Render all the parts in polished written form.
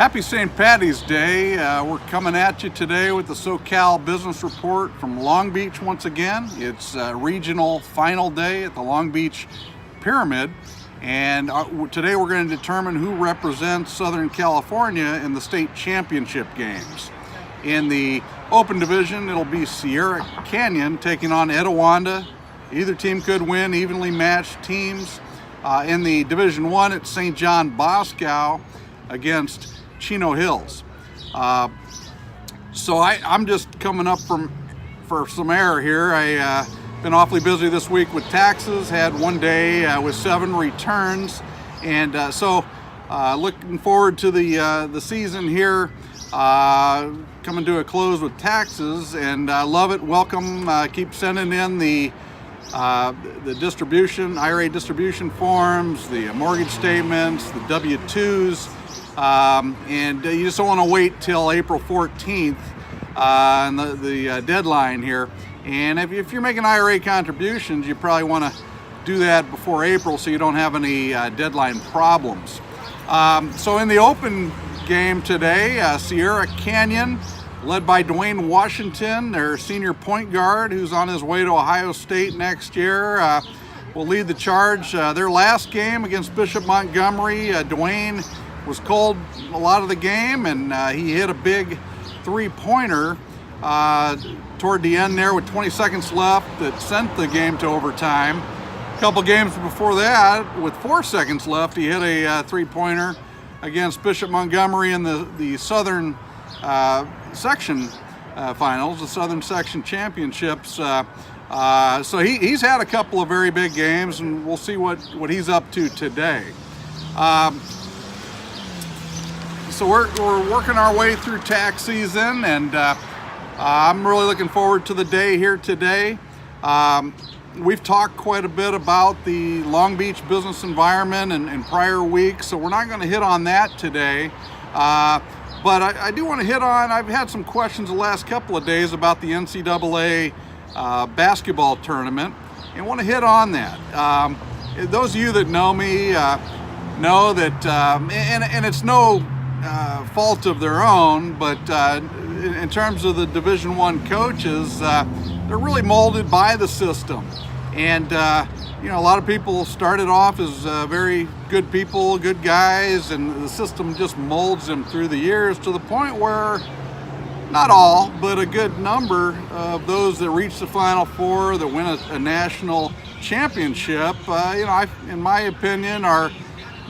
Happy St. Patty's Day. We're coming at you today with the SoCal Business Report from Long Beach once again. It's regional final day at the Long Beach Pyramid, and today we're going to determine who represents Southern California in the state championship games. In the open division, it'll be Sierra Canyon taking on Etiwanda. Either team could win, evenly matched teams. In the Division 1, it's St. John Bosco against Chino Hills. So I'm just coming up for some air here. I've been awfully busy this week with taxes, had one day with 7 returns, and so looking forward to the season here, coming to a close with taxes, and I love it. Welcome. Keep sending in the distribution, IRA distribution forms, the mortgage statements, the W-2s, and you just don't want to wait till April 14th, and the deadline here. And if you're making IRA contributions, you probably want to do that before April so you don't have any deadline problems. So in the open game today, Sierra Canyon, led by Dwayne Washington, their senior point guard, who's on his way to Ohio State next year, will lead the charge. Their last game against Bishop Montgomery, Dwayne was cold a lot of the game, and he hit a big three-pointer toward the end there with 20 seconds left that sent the game to overtime. A couple games before that, with 4 seconds left, he hit a three-pointer against Bishop Montgomery in the Southern Section finals, the Southern Section Championships. So he's had a couple of very big games, and we'll see what he's up to today. So we're working our way through tax season, and I'm really looking forward to the day here today. We've talked quite a bit about the Long Beach business environment in prior weeks, so we're not going to hit on that today. But I do want to hit on, I've had some questions the last couple of days about the NCAA basketball tournament, and want to hit on that. Those of you that know me know that, and it's no fault of their own, but in terms of the Division I coaches, they're really molded by the system. And a lot of people started off as very good people, good guys, and the system just molds them through the years to the point where, not all, but a good number of those that reach the Final Four, that win a national championship, in my opinion, are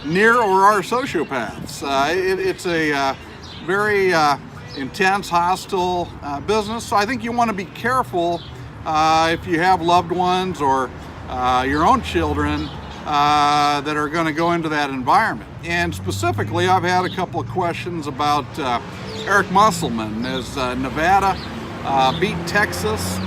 near or are sociopaths. It's a very intense, hostile business, so I think you want to be careful if you have loved ones or your own children that are going to go into that environment. And specifically, I've had a couple of questions about Eric Musselman as Nevada beat Texas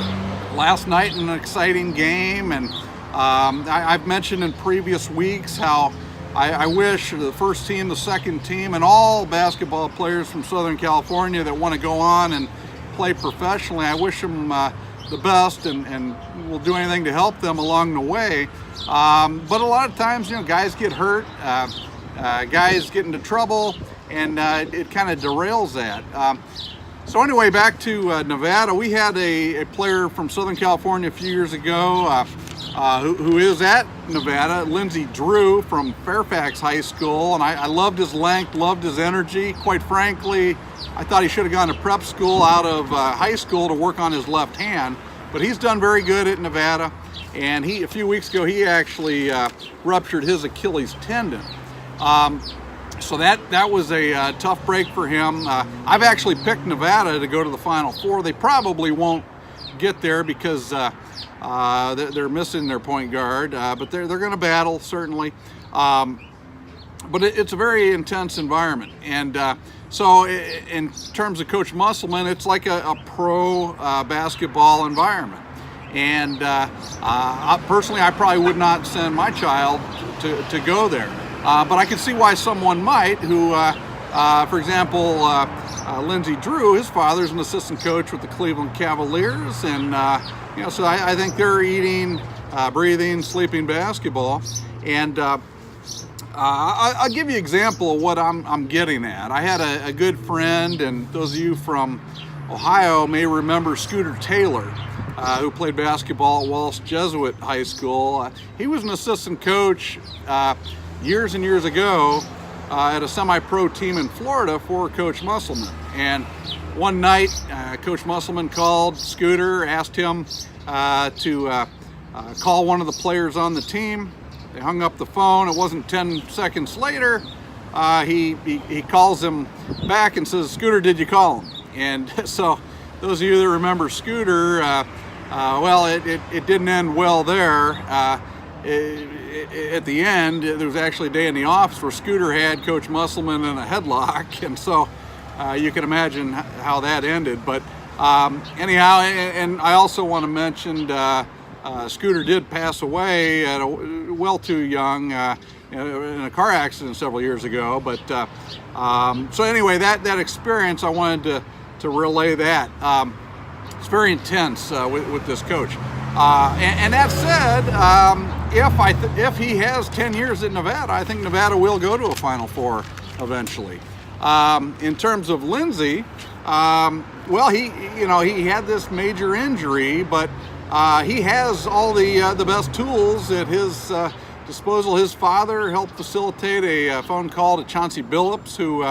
last night in an exciting game. And I've mentioned in previous weeks how I wish the first team, the second team, and all basketball players from Southern California that want to go on and play professionally, I wish them the best, and we'll do anything to help them along the way. But a lot of times, guys get hurt, guys get into trouble, and it kind of derails that. So anyway, back to Nevada. We had a player from Southern California a few years ago who is at Nevada, Lindsey Drew from Fairfax High School, and I loved his length, loved his energy. Quite frankly, I thought he should have gone to prep school out of high school to work on his left hand, but he's done very good at Nevada. And a few weeks ago, he actually ruptured his Achilles tendon. So that was a tough break for him. I've actually picked Nevada to go to the Final Four. They probably won't get there because they're missing their point guard, but they're going to battle, certainly. But it's a very intense environment. And so in terms of Coach Musselman, it's like a pro basketball environment. And personally, I probably would not send my child to go there. But I can see why someone might, who, for example, Lindsey Drew, his father's an assistant coach with the Cleveland Cavaliers, and so I think they're eating, breathing, sleeping basketball. And I'll give you an example of what I'm getting at. I had a good friend, and those of you from Ohio may remember Scooter Taylor, who played basketball at Walsh Jesuit High School. He was an assistant coach years and years ago at a semi-pro team in Florida for Coach Musselman. And one night, Coach Musselman called Scooter, asked him to call one of the players on the team. They hung up the phone. It wasn't 10 seconds later. He calls him back and says, "Scooter, did you call him?" And so those of you that remember Scooter, well, it didn't end well there. At the end, there was actually a day in the office where Scooter had Coach Musselman in a headlock, and so you can imagine how that ended. But anyhow, and I also want to mention Scooter did pass away at well too young in a car accident several years ago. But so anyway, that experience, I wanted to relay that. It's very intense with this coach. And that said, if he has 10 years at Nevada, I think Nevada will go to a Final Four eventually. In terms of Lindsey, well, he had this major injury, but he has all the best tools at his disposal. His father helped facilitate a phone call to Chauncey Billups, who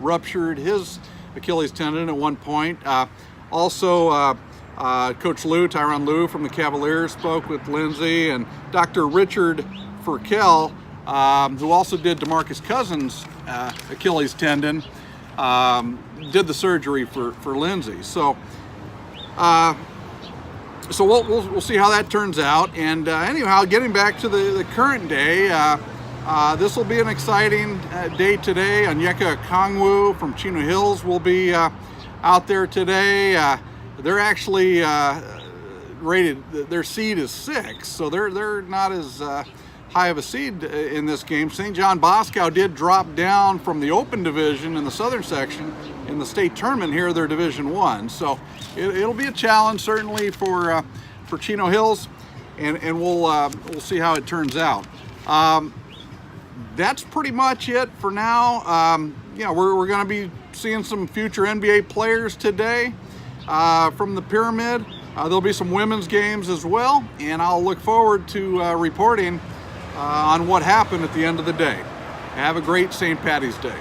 ruptured his Achilles tendon at one point. Also, Coach Lou, Tyronn Lue from the Cavaliers, spoke with Lindsey, and Dr. Richard Furkel, who also did DeMarcus Cousins' Achilles tendon, did the surgery for Lindsey. So we'll see how that turns out. And anyhow, getting back to the current day, this will be an exciting day today. Onyeka Okongwu from Chino Hills will be out there today. They're actually rated, their seed is 6, so they're not as high of a seed in this game. St. John Bosco did drop down from the open division in the southern section. In the state tournament here, they're Division 1, so it'll be a challenge certainly for Chino Hills, and we'll see how it turns out. That's pretty much it for now. We're going to be seeing some future NBA players today from the Pyramid. There'll be some women's games as well, and I'll look forward to reporting on what happened at the end of the day. Have a great St. Paddy's Day.